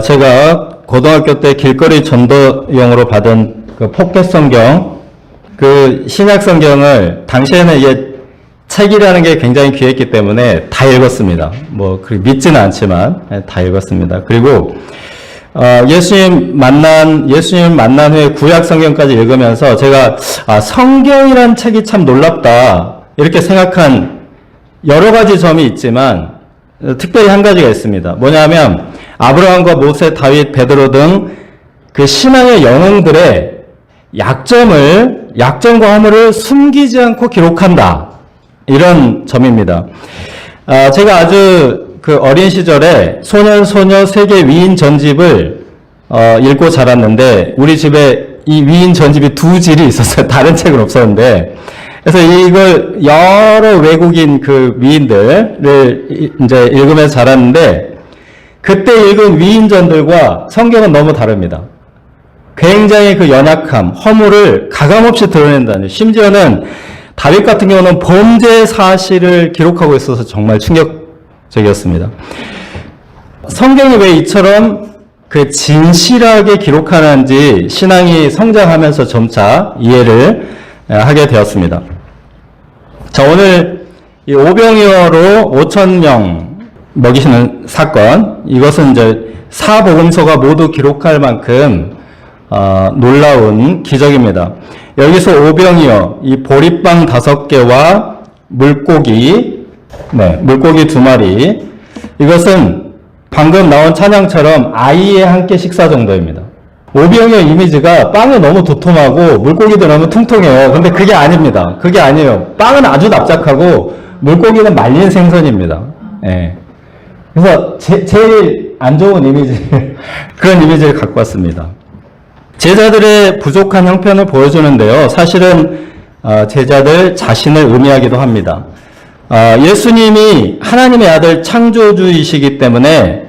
제가 고등학교 때 길거리 전도용으로 받은 그 포켓 성경, 그 신약 성경을 당시에는 이게 책이라는 게 굉장히 귀했기 때문에 다 읽었습니다. 믿지는 않지만 다 읽었습니다. 그리고 예수님 만난 후에 구약 성경까지 읽으면서 제가 성경이란 책이 참 놀랍다 이렇게 생각한 여러 가지 점이 있지만 특별히 한 가지가 있습니다. 뭐냐면 아브라함과 모세, 다윗, 베드로 등 그 신앙의 영웅들의 약점과 허물을 숨기지 않고 기록한다. 이런 점입니다. 제가 아주 그 어린 시절에 소년 세계 위인 전집을 읽고 자랐는데 우리 집에 이 위인 전집이 2질이 있었어요. 다른 책은 없었는데. 그래서 이걸 여러 외국인 그 위인들을 이제 읽으면서 자랐는데 그때 읽은 위인전들과 성경은 너무 다릅니다. 굉장히 그 연약함, 허물을 가감없이 드러낸다는, 심지어는 다윗 같은 경우는 범죄 사실을 기록하고 있어서 정말 충격적이었습니다. 성경이 왜 이처럼 그 진실하게 기록하는지 신앙이 성장하면서 점차 이해를 하게 되었습니다. 자, 오늘 이 오병이어로 5,000명 먹이시는 사건, 이것은 이제 사복음서가 모두 기록할 만큼 놀라운 기적입니다. 여기서 오병이어, 이 보리빵 5개와 물고기 2마리, 이것은 방금 나온 찬양처럼 아이의 한 끼 식사 정도입니다. 오병이어 이미지가 빵이 너무 도톰하고 물고기도 너무 통통해요. 근데 그게 아닙니다. 그게 아니에요. 빵은 아주 납작하고 물고기는 말린 생선입니다. 예. 그래서 제일 안 좋은 이미지, 그런 이미지를 갖고 왔습니다. 제자들의 부족한 형편을 보여주는데요. 사실은 제자들 자신을 의미하기도 합니다. 예수님이 하나님의 아들 창조주이시기 때문에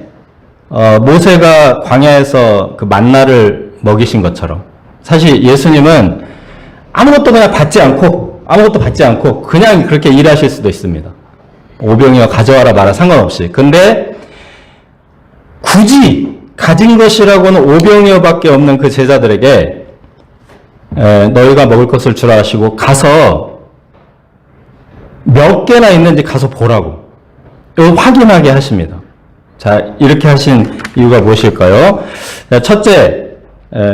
모세가 광야에서 그 만나를 먹이신 것처럼 사실 예수님은 아무것도 받지 않고 그냥 그렇게 일하실 수도 있습니다. 오병이어 가져와라 마라 상관없이. 근데 굳이 가진 것이라고는 오병이어밖에 없는 그 제자들에게 너희가 먹을 것을 주라 하시고 가서 몇 개나 있는지 가서 보라고 확인하게 하십니다. 자, 이렇게 하신 이유가 무엇일까요? 첫째,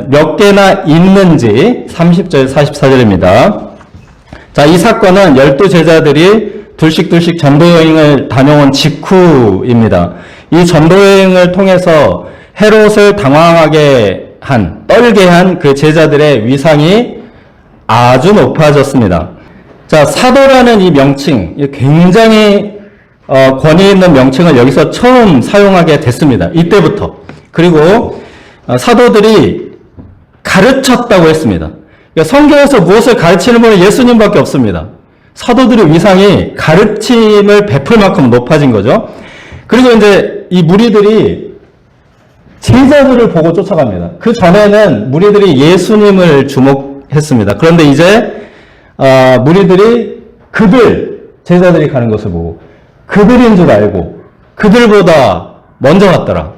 몇 개나 있는지 30절 44절입니다. 자, 이 사건은 12제자들이 둘씩 전도여행을 다녀온 직후입니다. 이 전도여행을 통해서 헤롯을 떨게 한 그 제자들의 위상이 아주 높아졌습니다. 자, 사도라는 이 명칭, 굉장히 권위 있는 명칭을 여기서 처음 사용하게 됐습니다. 이때부터. 그리고 사도들이 가르쳤다고 했습니다. 그러니까 성경에서 무엇을 가르치는 분은 예수님밖에 없습니다. 사도들의 위상이 가르침을 베풀 만큼 높아진 거죠. 그리고 이제 이 무리들이 제자들을 보고 쫓아갑니다. 그 전에는 무리들이 예수님을 주목했습니다. 그런데 이제 무리들이 제자들이 가는 것을 보고 그들인 줄 알고 그들보다 먼저 갔더라.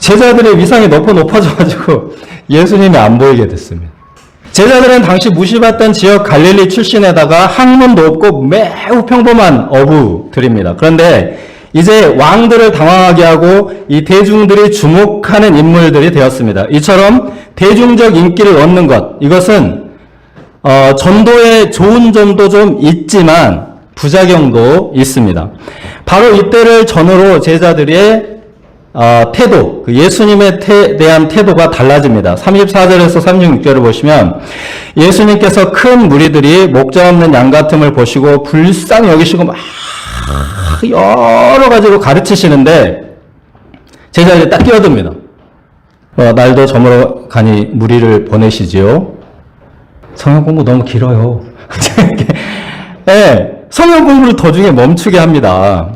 제자들의 위상이 높아져가지고 예수님이 안 보이게 됐습니다. 제자들은 당시 무시받던 지역 갈릴리 출신에다가 학문도 없고 매우 평범한 어부들입니다. 그런데 이제 왕들을 당황하게 하고 이 대중들이 주목하는 인물들이 되었습니다. 이처럼 대중적 인기를 얻는 것, 이것은 전도에 좋은 점도 좀 있지만 부작용도 있습니다. 바로 이때를 전후로 제자들의 태도, 예수님에 대한 태도가 달라집니다. 34절에서 36절을 보시면 예수님께서 큰 무리들이 목자 없는 양 같음을 보시고 불쌍히 여기시고 막 여러 가지로 가르치시는데 제자들이 딱 끼어듭니다. 날도 저물어 가니 무리를 보내시지요. 성경 공부 너무 길어요. 네, 성경 공부를 도중에 멈추게 합니다.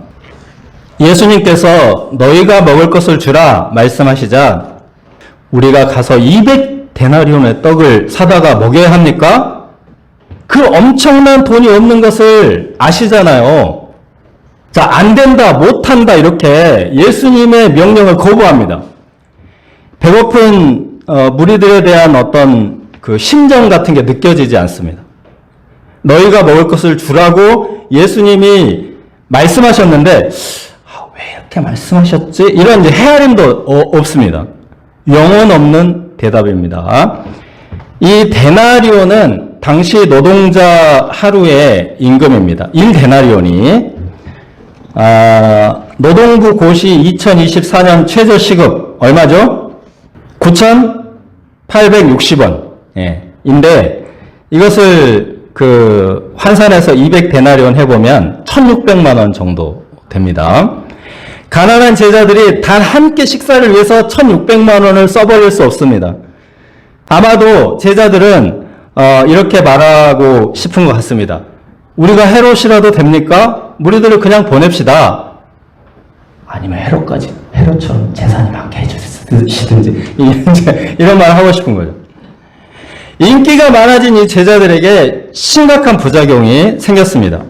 예수님께서 너희가 먹을 것을 주라 말씀하시자 우리가 가서 200데나리온의 떡을 사다가 먹여야 합니까? 그 엄청난 돈이 없는 것을 아시잖아요. 자, 안 된다, 못 한다 이렇게 예수님의 명령을 거부합니다. 배고픈 무리들에 대한 어떤 그 심정 같은 게 느껴지지 않습니다. 너희가 먹을 것을 주라고 예수님이 말씀하셨는데 왜 이렇게 말씀하셨지? 이런 이제 헤아림도 없습니다. 영혼 없는 대답입니다. 이 데나리온은 당시 노동자 하루의 임금입니다. 1데나리온이 노동부 고시 2024년 최저시급 얼마죠? 9,860원. 인데 이것을 환산해서 200데나리온 해보면 1,600만 원 정도 됩니다. 가난한 제자들이 단 한 끼 식사를 위해서 1,600만 원을 써버릴 수 없습니다. 아마도 제자들은 이렇게 말하고 싶은 것 같습니다. 우리가 헤롯이라도 됩니까? 무리들을 그냥 보냅시다. 아니면 헤롯처럼 재산이 많게 해주시든지 이런 말을 하고 싶은 거죠. 인기가 많아진 이 제자들에게 심각한 부작용이 생겼습니다.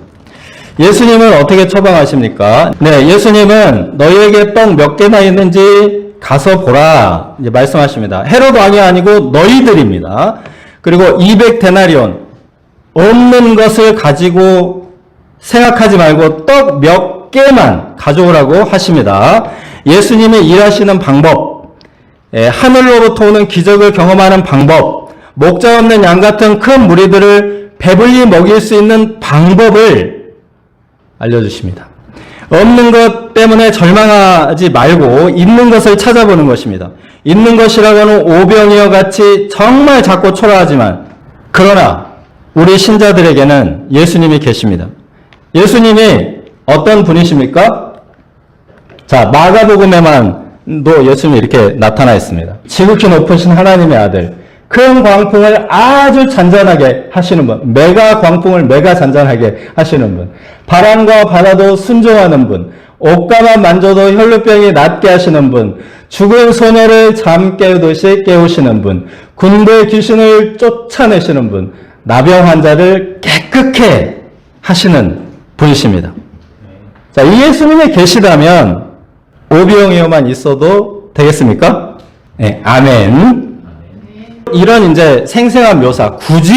예수님은 어떻게 처방하십니까? 네, 예수님은 너희에게 떡 몇 개나 있는지 가서 보라 이제 말씀하십니다. 헤롯 왕이 아니고 너희들입니다. 그리고 200데나리온 없는 것을 가지고 생각하지 말고 떡 몇 개만 가져오라고 하십니다. 예수님이 일하시는 방법, 하늘로부터 오는 기적을 경험하는 방법, 목자 없는 양 같은 큰 무리들을 배불리 먹일 수 있는 방법을 알려주십니다. 없는 것 때문에 절망하지 말고 있는 것을 찾아보는 것입니다. 있는 것이라고는 오병이어 같이 정말 작고 초라하지만 그러나 우리 신자들에게는 예수님이 계십니다. 예수님이 어떤 분이십니까? 자, 마가복음에만도 예수님이 이렇게 나타나 있습니다. 지극히 높으신 하나님의 아들, 큰 광풍을 아주 잔잔하게 하시는 분, 메가 광풍을 메가 잔잔하게 하시는 분, 바람과 바다도 순종하는 분, 옷가만 만져도 혈루병이 낫게 하시는 분, 죽은 소녀를 잠 깨우듯이 깨우시는 분, 군대 귀신을 쫓아내시는 분, 나병 환자를 깨끗게 하시는 분이십니다. 자, 이 예수님이 계시다면 오병이어만 있어도 되겠습니까? 네, 아멘. 이런 이제 생생한 묘사, 굳이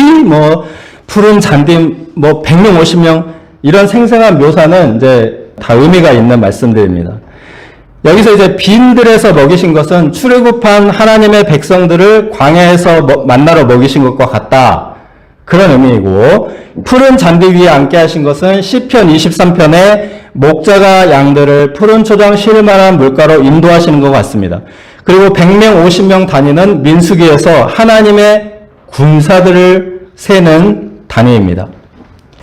푸른 잔디 100명, 50명 이런 생생한 묘사는 이제 다 의미가 있는 말씀들입니다. 여기서 이제 빈들에서 먹이신 것은 출애굽한 하나님의 백성들을 광야에서 만나러 먹이신 것과 같다. 그런 의미이고, 푸른 잔디 위에 앉게 하신 것은 시편 23편에 목자가 양들을 푸른 초장 쉴 만한 물가로 인도하시는 것 같습니다. 그리고 100명, 50명 단위는 민수기에서 하나님의 군사들을 세는 단위입니다.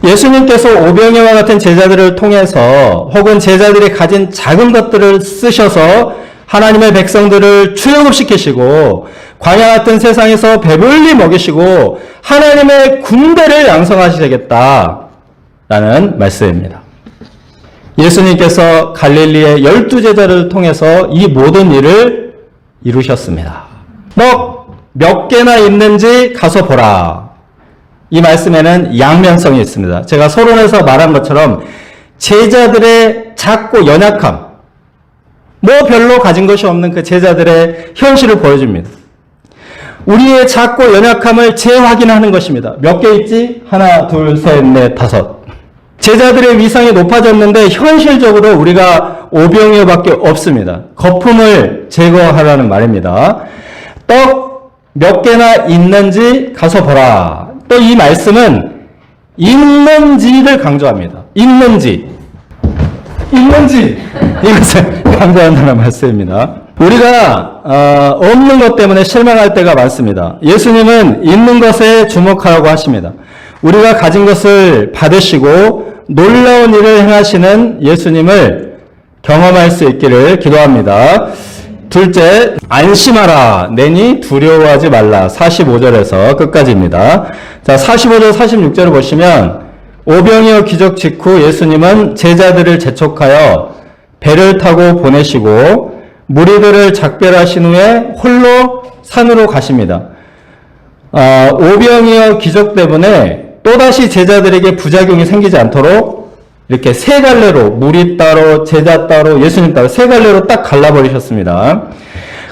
예수님께서 오병이와 같은 제자들을 통해서 혹은 제자들이 가진 작은 것들을 쓰셔서 하나님의 백성들을 출애굽시키시고 광야 같은 세상에서 배불리 먹이시고 하나님의 군대를 양성하시겠다라는 말씀입니다. 예수님께서 갈릴리의 12제자를 통해서 이 모든 일을 이루셨습니다. 몇 개나 있는지 가서 보라. 이 말씀에는 양면성이 있습니다. 제가 서론에서 말한 것처럼 제자들의 작고 연약함, 별로 가진 것이 없는 그 제자들의 현실을 보여줍니다. 우리의 작고 연약함을 재확인하는 것입니다. 몇 개 있지? 하나, 둘, 셋, 넷, 다섯. 제자들의 위상이 높아졌는데 현실적으로 우리가 오병이어밖에 없습니다. 거품을 제거하라는 말입니다. 떡 몇 개나 있는지 가서 보라. 또 이 말씀은 있는지를 강조합니다. 있는지 이것을 강조한다는 말씀입니다. 우리가 없는 것 때문에 실망할 때가 많습니다. 예수님은 있는 것에 주목하라고 하십니다. 우리가 가진 것을 받으시고 놀라운 일을 행하시는 예수님을 경험할 수 있기를 기도합니다. 둘째, 안심하라. 내니 두려워하지 말라. 45절에서 끝까지입니다. 자, 45절, 46절을 보시면 오병이어 기적 직후 예수님은 제자들을 재촉하여 배를 타고 보내시고 무리들을 작별하신 후에 홀로 산으로 가십니다. 오병이어 기적 때문에 또다시 제자들에게 부작용이 생기지 않도록 이렇게 세 갈래로, 무리 따로, 제자 따로, 예수님 따로 세 갈래로 딱 갈라버리셨습니다.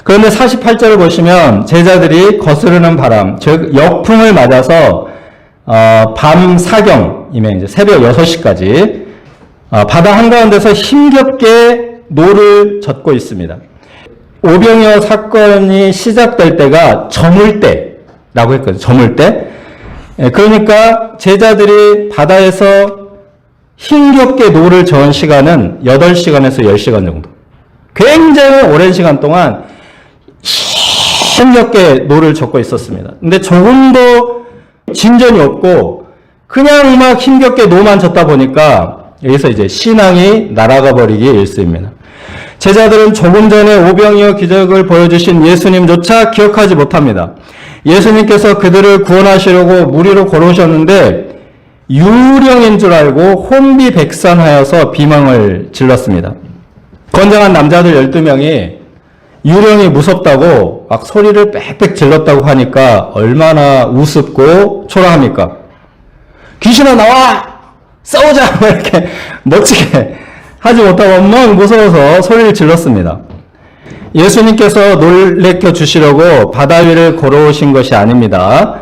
그런데 48절을 보시면 제자들이 거스르는 바람, 즉 역풍을 맞아서 밤 사경이면 이제 새벽 6시까지 바다 한가운데서 힘겹게 노를 젓고 있습니다. 오병이어 사건이 시작될 때가 저물 때라고 했거든요. 저물 때. 그러니까 제자들이 바다에서 힘겹게 노를 저은 시간은 8시간에서 10시간 정도. 굉장히 오랜 시간 동안 힘겹게 노를 젓고 있었습니다. 근데 조금도 진전이 없고 그냥 막 힘겹게 노만 젓다 보니까 여기서 이제 신앙이 날아가 버리기 일쑤입니다. 제자들은 조금 전에 오병이어 기적을 보여주신 예수님조차 기억하지 못합니다. 예수님께서 그들을 구원하시려고 물 위로 걸어오셨는데 유령인 줄 알고 혼비백산하여서 비명을 질렀습니다. 건장한 남자들 12명이 유령이 무섭다고 막 소리를 빽빽 질렀다고 하니까 얼마나 우습고 초라합니까? 귀신아 나와! 싸우자! 이렇게 멋지게 하지 못하고 막 무서워서 소리를 질렀습니다. 예수님께서 놀래켜 주시려고 바다 위를 걸어오신 것이 아닙니다.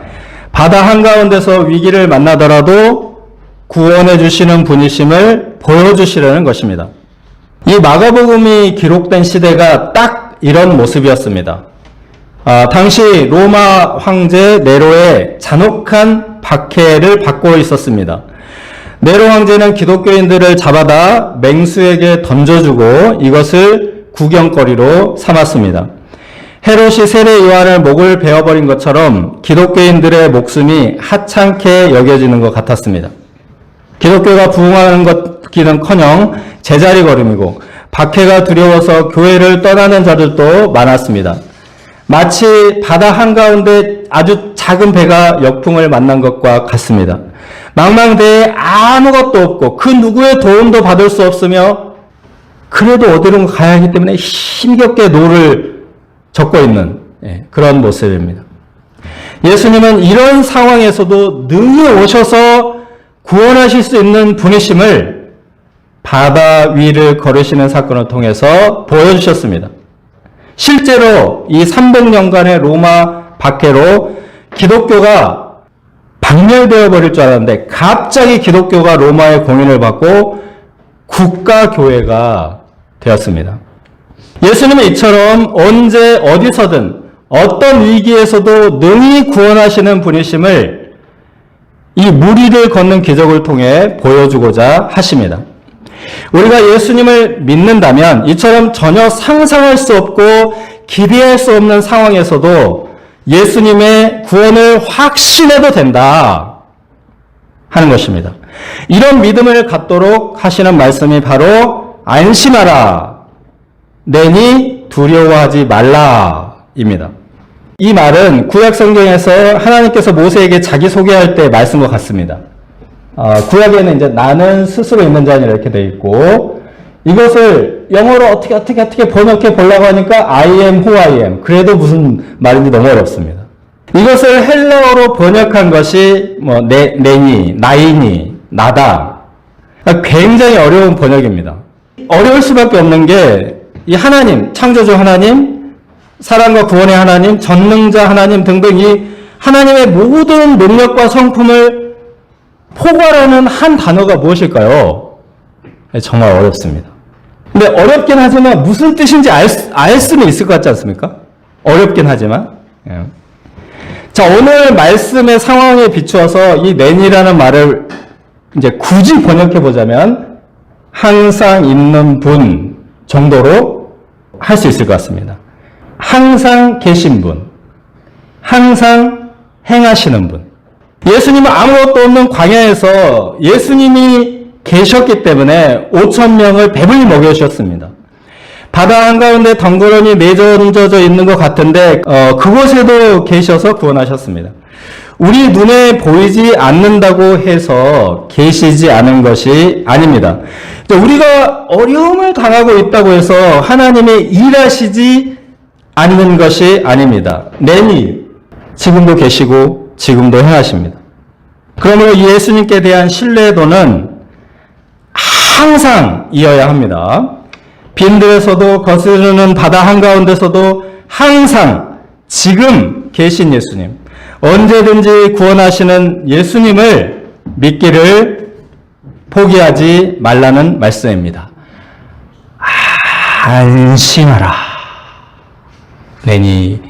바다 한가운데서 위기를 만나더라도 구원해 주시는 분이심을 보여주시려는 것입니다. 이 마가복음이 기록된 시대가 딱 이런 모습이었습니다. 당시 로마 황제 네로의 잔혹한 박해를 받고 있었습니다. 네로 황제는 기독교인들을 잡아다 맹수에게 던져주고 이것을 구경거리로 삼았습니다. 헤롯이 세례 요한을 목을 베어버린 것처럼 기독교인들의 목숨이 하찮게 여겨지는 것 같았습니다. 기독교가 부흥하는 것기는커녕 제자리 걸음이고 박해가 두려워서 교회를 떠나는 자들도 많았습니다. 마치 바다 한가운데 아주 작은 배가 역풍을 만난 것과 같습니다. 망망대해에 아무것도 없고 그 누구의 도움도 받을 수 없으며 그래도 어디로 가야 하기 때문에 힘겹게 노를 젓고 있는 그런 모습입니다. 예수님은 이런 상황에서도 능히 오셔서 구원하실 수 있는 분이심을 바다 위를 걸으시는 사건을 통해서 보여주셨습니다. 실제로 이 300년간의 로마 박해로 기독교가 박멸되어 버릴 줄 알았는데 갑자기 기독교가 로마의 공인을 받고 국가교회가 되었습니다. 예수님은 이처럼 언제 어디서든 어떤 위기에서도 능히 구원하시는 분이심을 이 무리를 걷는 기적을 통해 보여주고자 하십니다. 우리가 예수님을 믿는다면 이처럼 전혀 상상할 수 없고 기대할 수 없는 상황에서도 예수님의 구원을 확신해도 된다 하는 것입니다. 이런 믿음을 갖도록 하시는 말씀이 바로 안심하라, 내니 두려워하지 말라입니다. 이 말은 구약 성경에서 하나님께서 모세에게 자기 소개할 때 말씀과 같습니다. 구약에는 이제 나는 스스로 있는 자니 이렇게 되어 있고 이것을 영어로 어떻게 번역해 보려고 하니까 I am who I am. 그래도 무슨 말인지 너무 어렵습니다. 이것을 헬라어로 번역한 것이 내니, 나이니, 나다. 굉장히 어려운 번역입니다. 어려울 수밖에 없는 게 이 하나님, 창조주 하나님, 사랑과 구원의 하나님, 전능자 하나님 등등 이 하나님의 모든 능력과 성품을 포괄하는 한 단어가 무엇일까요? 정말 어렵습니다. 근데 어렵긴 하지만 무슨 뜻인지 알 수는 있을 것 같지 않습니까? 어렵긴 하지만. 자, 오늘 말씀의 상황에 비추어서 이 내니라는 말을 이제 굳이 번역해 보자면 항상 있는 분 정도로 할 수 있을 것 같습니다. 항상 계신 분, 항상 행하시는 분. 예수님은 아무것도 없는 광야에서 예수님이 계셨기 때문에 5,000명을 배불리 먹여주셨습니다. 바다 한가운데 덩그러니 내던져져 있는 것 같은데 그곳에도 계셔서 구원하셨습니다. 우리 눈에 보이지 않는다고 해서 계시지 않은 것이 아닙니다. 우리가 어려움을 당하고 있다고 해서 하나님이 일하시지 않는 것이 아닙니다. 내니 지금도 계시고 지금도 행하십니다. 그러므로 예수님께 대한 신뢰도는 항상 이어야 합니다. 빈들에서도 거스르는 바다 한가운데서도 항상 지금 계신 예수님, 언제든지 구원하시는 예수님을 믿기를 포기하지 말라는 말씀입니다. 안심하라. 내니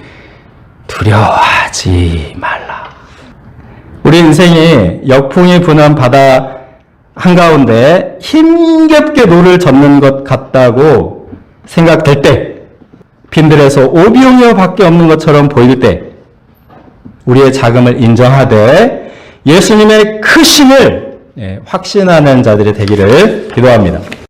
두려워하지 말라. 우리 인생이 역풍이 부는 바다 한가운데 힘겹게 노를 젓는 것 같다고 생각될 때, 빈들에서 오병이어 밖에 없는 것처럼 보일 때, 우리의 자금을 인정하되 예수님의 크심을 확신하는 자들이 되기를 기도합니다.